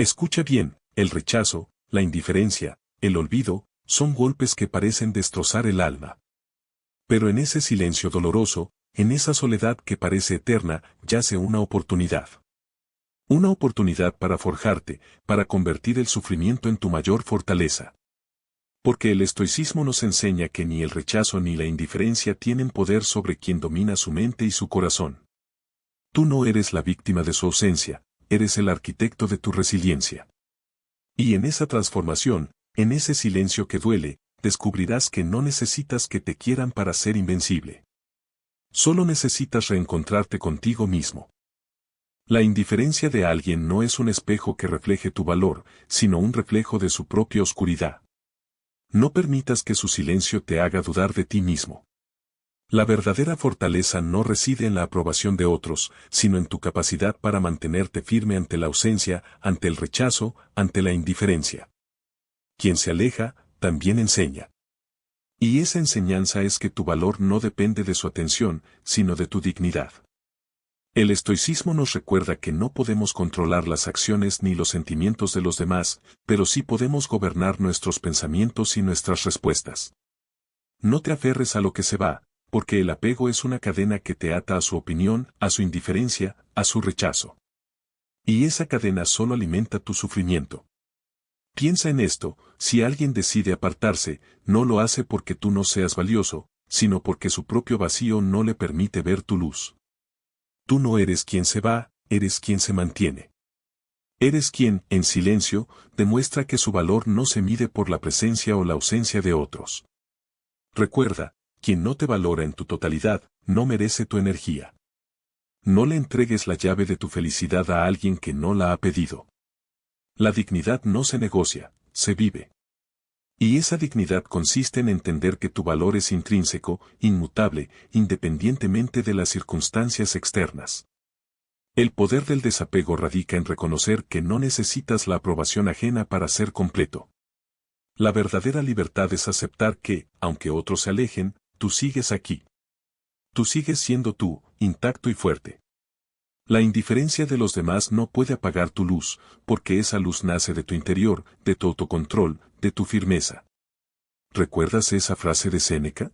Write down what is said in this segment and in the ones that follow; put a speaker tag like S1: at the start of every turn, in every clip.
S1: Escucha bien, el rechazo, la indiferencia, el olvido, son golpes que parecen destrozar el alma. Pero en ese silencio doloroso, en esa soledad que parece eterna, yace una oportunidad. Una oportunidad para forjarte, para convertir el sufrimiento en tu mayor fortaleza. Porque el estoicismo nos enseña que ni el rechazo ni la indiferencia tienen poder sobre quien domina su mente y su corazón. Tú no eres la víctima de su ausencia, eres el arquitecto de tu resiliencia. Y en esa transformación, en ese silencio que duele, descubrirás que no necesitas que te quieran para ser invencible. Solo necesitas reencontrarte contigo mismo. La indiferencia de alguien no es un espejo que refleje tu valor, sino un reflejo de su propia oscuridad. No permitas que su silencio te haga dudar de ti mismo. La verdadera fortaleza no reside en la aprobación de otros, sino en tu capacidad para mantenerte firme ante la ausencia, ante el rechazo, ante la indiferencia. Quien se aleja, también enseña. Y esa enseñanza es que tu valor no depende de su atención, sino de tu dignidad. El estoicismo nos recuerda que no podemos controlar las acciones ni los sentimientos de los demás, pero sí podemos gobernar nuestros pensamientos y nuestras respuestas. No te aferres a lo que se va, porque el apego es una cadena que te ata a su opinión, a su indiferencia, a su rechazo. Y esa cadena solo alimenta tu sufrimiento. Piensa en esto, si alguien decide apartarse, no lo hace porque tú no seas valioso, sino porque su propio vacío no le permite ver tu luz. Tú no eres quien se va, eres quien se mantiene. Eres quien, en silencio, demuestra que su valor no se mide por la presencia o la ausencia de otros. Recuerda, quien no te valora en tu totalidad, no merece tu energía. No le entregues la llave de tu felicidad a alguien que no la ha pedido. La dignidad no se negocia, se vive. Y esa dignidad consiste en entender que tu valor es intrínseco, inmutable, independientemente de las circunstancias externas. El poder del desapego radica en reconocer que no necesitas la aprobación ajena para ser completo. La verdadera libertad es aceptar que, aunque otros se alejen, tú sigues aquí. Tú sigues siendo tú, intacto y fuerte. La indiferencia de los demás no puede apagar tu luz, porque esa luz nace de tu interior, de tu autocontrol, de tu firmeza. ¿Recuerdas esa frase de Séneca?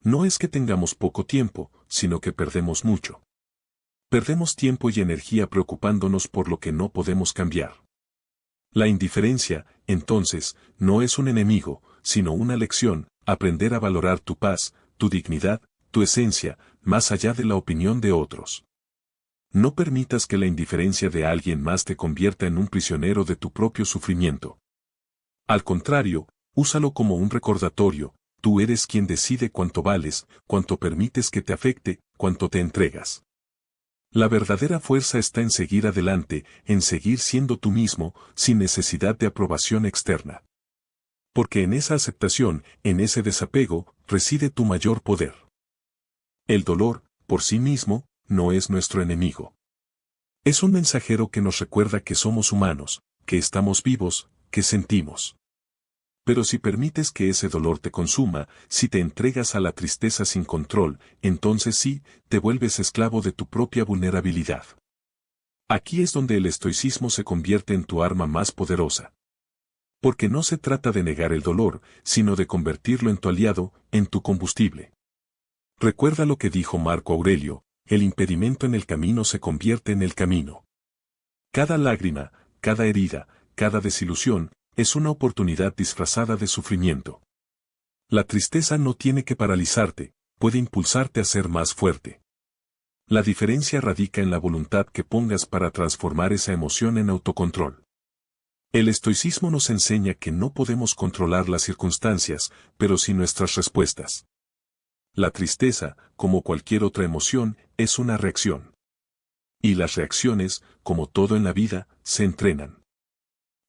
S1: No es que tengamos poco tiempo, sino que perdemos mucho. Perdemos tiempo y energía preocupándonos por lo que no podemos cambiar. La indiferencia, entonces, no es un enemigo, sino una lección, aprender a valorar tu paz, tu dignidad, tu esencia, más allá de la opinión de otros. No permitas que la indiferencia de alguien más te convierta en un prisionero de tu propio sufrimiento. Al contrario, úsalo como un recordatorio, tú eres quien decide cuánto vales, cuánto permites que te afecte, cuánto te entregas. La verdadera fuerza está en seguir adelante, en seguir siendo tú mismo, sin necesidad de aprobación externa. Porque en esa aceptación, en ese desapego, reside tu mayor poder. El dolor, por sí mismo, no es nuestro enemigo. Es un mensajero que nos recuerda que somos humanos, que estamos vivos, que sentimos. Pero si permites que ese dolor te consuma, si te entregas a la tristeza sin control, entonces sí, te vuelves esclavo de tu propia vulnerabilidad. Aquí es donde el estoicismo se convierte en tu arma más poderosa. Porque no se trata de negar el dolor, sino de convertirlo en tu aliado, en tu combustible. Recuerda lo que dijo Marco Aurelio, el impedimento en el camino se convierte en el camino. Cada lágrima, cada herida, cada desilusión, es una oportunidad disfrazada de sufrimiento. La tristeza no tiene que paralizarte, puede impulsarte a ser más fuerte. La diferencia radica en la voluntad que pongas para transformar esa emoción en autocontrol. El estoicismo nos enseña que no podemos controlar las circunstancias, pero sí nuestras respuestas. La tristeza, como cualquier otra emoción, es una reacción. Y las reacciones, como todo en la vida, se entrenan.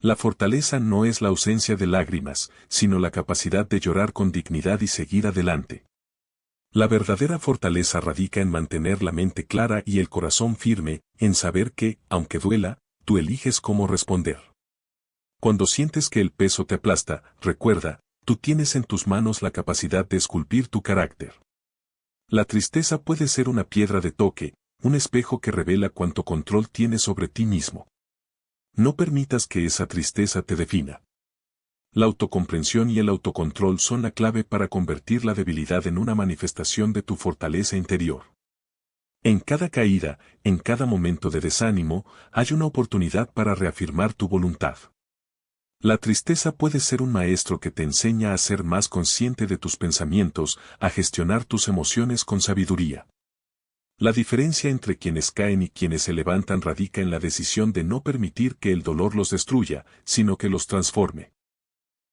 S1: La fortaleza no es la ausencia de lágrimas, sino la capacidad de llorar con dignidad y seguir adelante. La verdadera fortaleza radica en mantener la mente clara y el corazón firme, en saber que, aunque duela, tú eliges cómo responder. Cuando sientes que el peso te aplasta, recuerda, tú tienes en tus manos la capacidad de esculpir tu carácter. La tristeza puede ser una piedra de toque, un espejo que revela cuánto control tienes sobre ti mismo. No permitas que esa tristeza te defina. La autocomprensión y el autocontrol son la clave para convertir la debilidad en una manifestación de tu fortaleza interior. En cada caída, en cada momento de desánimo, hay una oportunidad para reafirmar tu voluntad. La tristeza puede ser un maestro que te enseña a ser más consciente de tus pensamientos, a gestionar tus emociones con sabiduría. La diferencia entre quienes caen y quienes se levantan radica en la decisión de no permitir que el dolor los destruya, sino que los transforme.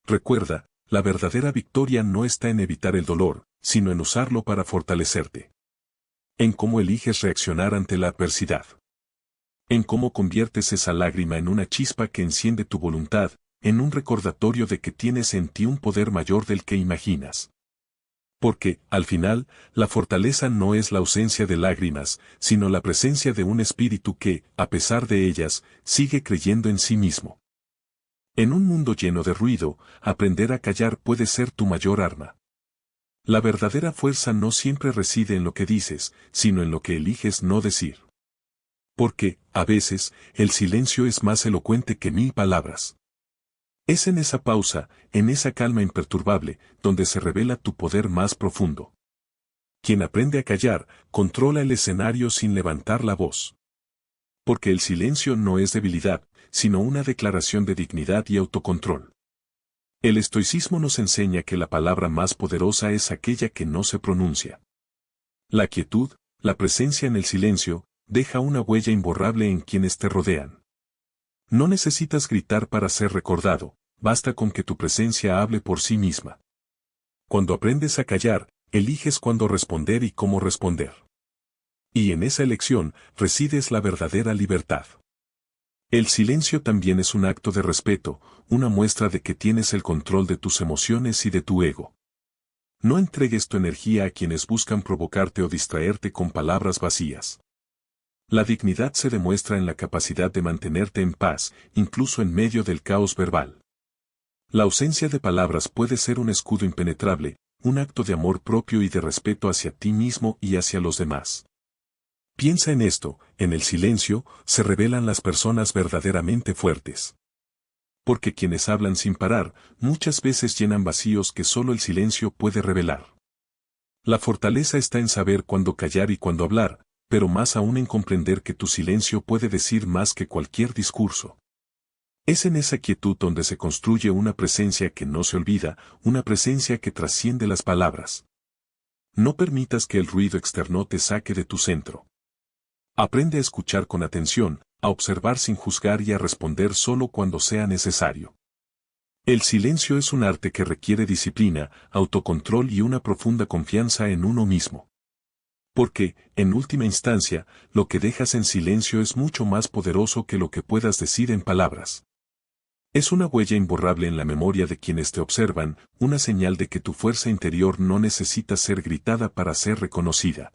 S1: Recuerda, la verdadera victoria no está en evitar el dolor, sino en usarlo para fortalecerte. En cómo eliges reaccionar ante la adversidad. En cómo conviertes esa lágrima en una chispa que enciende tu voluntad, en un recordatorio de que tienes en ti un poder mayor del que imaginas. Porque, al final, la fortaleza no es la ausencia de lágrimas, sino la presencia de un espíritu que, a pesar de ellas, sigue creyendo en sí mismo. En un mundo lleno de ruido, aprender a callar puede ser tu mayor arma. La verdadera fuerza no siempre reside en lo que dices, sino en lo que eliges no decir. Porque, a veces, el silencio es más elocuente que 1000 palabras. Es en esa pausa, en esa calma imperturbable, donde se revela tu poder más profundo. Quien aprende a callar, controla el escenario sin levantar la voz. Porque el silencio no es debilidad, sino una declaración de dignidad y autocontrol. El estoicismo nos enseña que la palabra más poderosa es aquella que no se pronuncia. La quietud, la presencia en el silencio, deja una huella imborrable en quienes te rodean. No necesitas gritar para ser recordado, basta con que tu presencia hable por sí misma. Cuando aprendes a callar, eliges cuándo responder y cómo responder. Y en esa elección resides la verdadera libertad. El silencio también es un acto de respeto, una muestra de que tienes el control de tus emociones y de tu ego. No entregues tu energía a quienes buscan provocarte o distraerte con palabras vacías. La dignidad se demuestra en la capacidad de mantenerte en paz, incluso en medio del caos verbal. La ausencia de palabras puede ser un escudo impenetrable, un acto de amor propio y de respeto hacia ti mismo y hacia los demás. Piensa en esto, en el silencio, se revelan las personas verdaderamente fuertes. Porque quienes hablan sin parar, muchas veces llenan vacíos que solo el silencio puede revelar. La fortaleza está en saber cuándo callar y cuándo hablar, pero más aún en comprender que tu silencio puede decir más que cualquier discurso. Es en esa quietud donde se construye una presencia que no se olvida, una presencia que trasciende las palabras. No permitas que el ruido externo te saque de tu centro. Aprende a escuchar con atención, a observar sin juzgar y a responder solo cuando sea necesario. El silencio es un arte que requiere disciplina, autocontrol y una profunda confianza en uno mismo. Porque, en última instancia, lo que dejas en silencio es mucho más poderoso que lo que puedas decir en palabras. Es una huella imborrable en la memoria de quienes te observan, una señal de que tu fuerza interior no necesita ser gritada para ser reconocida.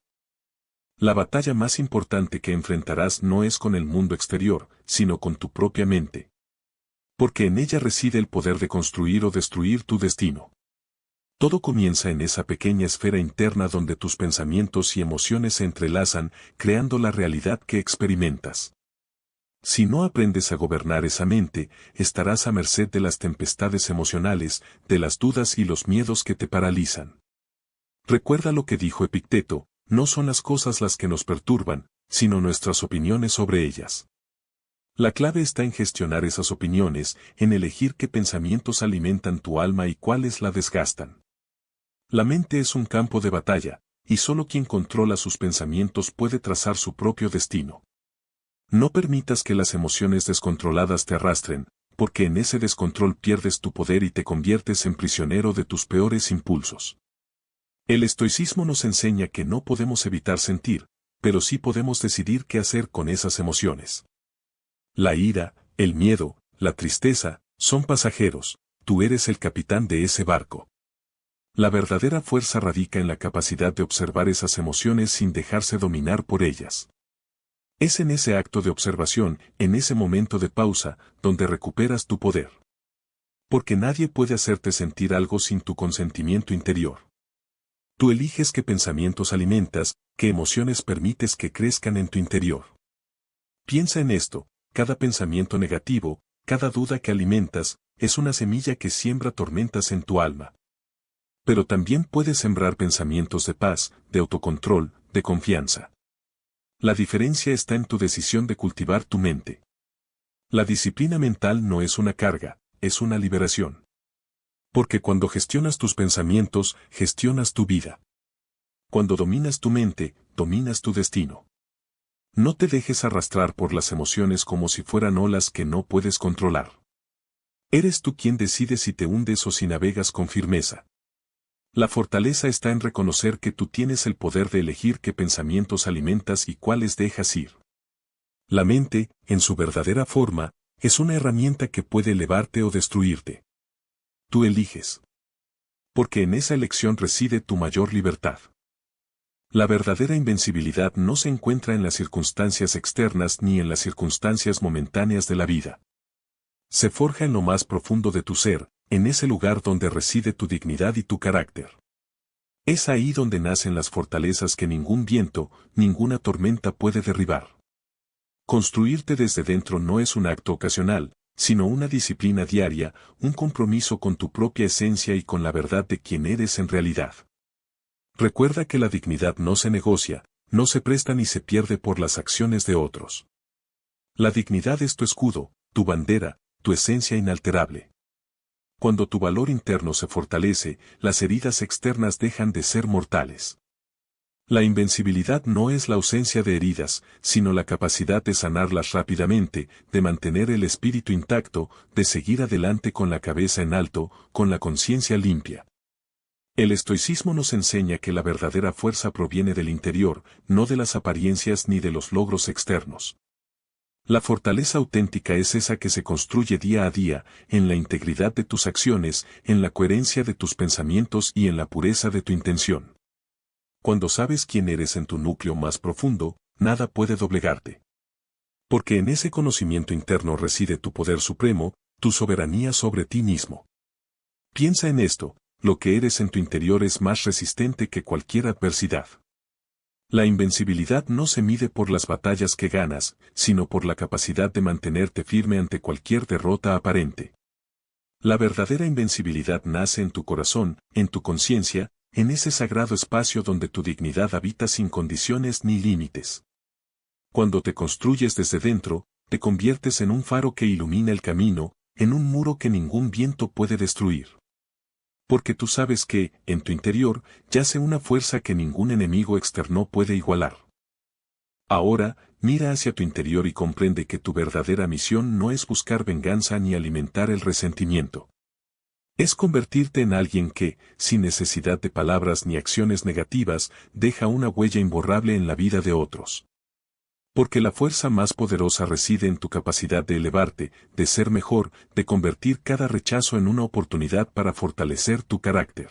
S1: La batalla más importante que enfrentarás no es con el mundo exterior, sino con tu propia mente. Porque en ella reside el poder de construir o destruir tu destino. Todo comienza en esa pequeña esfera interna donde tus pensamientos y emociones se entrelazan, creando la realidad que experimentas. Si no aprendes a gobernar esa mente, estarás a merced de las tempestades emocionales, de las dudas y los miedos que te paralizan. Recuerda lo que dijo Epicteto, no son las cosas las que nos perturban, sino nuestras opiniones sobre ellas. La clave está en gestionar esas opiniones, en elegir qué pensamientos alimentan tu alma y cuáles la desgastan. La mente es un campo de batalla, y solo quien controla sus pensamientos puede trazar su propio destino. No permitas que las emociones descontroladas te arrastren, porque en ese descontrol pierdes tu poder y te conviertes en prisionero de tus peores impulsos. El estoicismo nos enseña que no podemos evitar sentir, pero sí podemos decidir qué hacer con esas emociones. La ira, el miedo, la tristeza, son pasajeros, tú eres el capitán de ese barco. La verdadera fuerza radica en la capacidad de observar esas emociones sin dejarse dominar por ellas. Es en ese acto de observación, en ese momento de pausa, donde recuperas tu poder. Porque nadie puede hacerte sentir algo sin tu consentimiento interior. Tú eliges qué pensamientos alimentas, qué emociones permites que crezcan en tu interior. Piensa en esto, cada pensamiento negativo, cada duda que alimentas, es una semilla que siembra tormentas en tu alma. Pero también puedes sembrar pensamientos de paz, de autocontrol, de confianza. La diferencia está en tu decisión de cultivar tu mente. La disciplina mental no es una carga, es una liberación. Porque cuando gestionas tus pensamientos, gestionas tu vida. Cuando dominas tu mente, dominas tu destino. No te dejes arrastrar por las emociones como si fueran olas que no puedes controlar. Eres tú quien decide si te hundes o si navegas con firmeza. La fortaleza está en reconocer que tú tienes el poder de elegir qué pensamientos alimentas y cuáles dejas ir. La mente, en su verdadera forma, es una herramienta que puede elevarte o destruirte. Tú eliges. Porque en esa elección reside tu mayor libertad. La verdadera invencibilidad no se encuentra en las circunstancias externas ni en las circunstancias momentáneas de la vida. Se forja en lo más profundo de tu ser, en ese lugar donde reside tu dignidad y tu carácter. Es ahí donde nacen las fortalezas que ningún viento, ninguna tormenta puede derribar. Construirte desde dentro no es un acto ocasional, sino una disciplina diaria, un compromiso con tu propia esencia y con la verdad de quién eres en realidad. Recuerda que la dignidad no se negocia, no se presta ni se pierde por las acciones de otros. La dignidad es tu escudo, tu bandera, tu esencia inalterable. Cuando tu valor interno se fortalece, las heridas externas dejan de ser mortales. La invencibilidad no es la ausencia de heridas, sino la capacidad de sanarlas rápidamente, de mantener el espíritu intacto, de seguir adelante con la cabeza en alto, con la conciencia limpia. El estoicismo nos enseña que la verdadera fuerza proviene del interior, no de las apariencias ni de los logros externos. La fortaleza auténtica es esa que se construye día a día, en la integridad de tus acciones, en la coherencia de tus pensamientos y en la pureza de tu intención. Cuando sabes quién eres en tu núcleo más profundo, nada puede doblegarte. Porque en ese conocimiento interno reside tu poder supremo, tu soberanía sobre ti mismo. Piensa en esto, lo que eres en tu interior es más resistente que cualquier adversidad. La invencibilidad no se mide por las batallas que ganas, sino por la capacidad de mantenerte firme ante cualquier derrota aparente. La verdadera invencibilidad nace en tu corazón, en tu conciencia, en ese sagrado espacio donde tu dignidad habita sin condiciones ni límites. Cuando te construyes desde dentro, te conviertes en un faro que ilumina el camino, en un muro que ningún viento puede destruir. Porque tú sabes que, en tu interior, yace una fuerza que ningún enemigo externo puede igualar. Ahora, mira hacia tu interior y comprende que tu verdadera misión no es buscar venganza ni alimentar el resentimiento. Es convertirte en alguien que, sin necesidad de palabras ni acciones negativas, deja una huella imborrable en la vida de otros. Porque la fuerza más poderosa reside en tu capacidad de elevarte, de ser mejor, de convertir cada rechazo en una oportunidad para fortalecer tu carácter.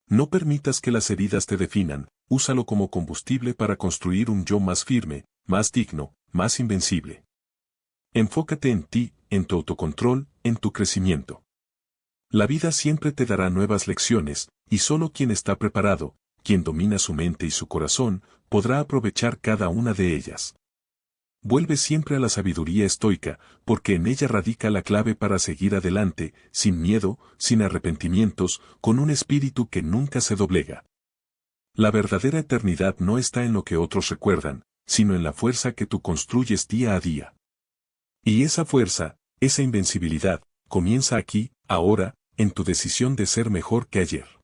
S1: No permitas que las heridas te definan, úsalo como combustible para construir un yo más firme, más digno, más invencible. Enfócate en ti, en tu autocontrol, en tu crecimiento. La vida siempre te dará nuevas lecciones, y solo quien está preparado, quien domina su mente y su corazón, podrá aprovechar cada una de ellas. Vuelve siempre a la sabiduría estoica, porque en ella radica la clave para seguir adelante, sin miedo, sin arrepentimientos, con un espíritu que nunca se doblega. La verdadera eternidad no está en lo que otros recuerdan, sino en la fuerza que tú construyes día a día. Y esa fuerza, esa invencibilidad, comienza aquí, ahora, en tu decisión de ser mejor que ayer.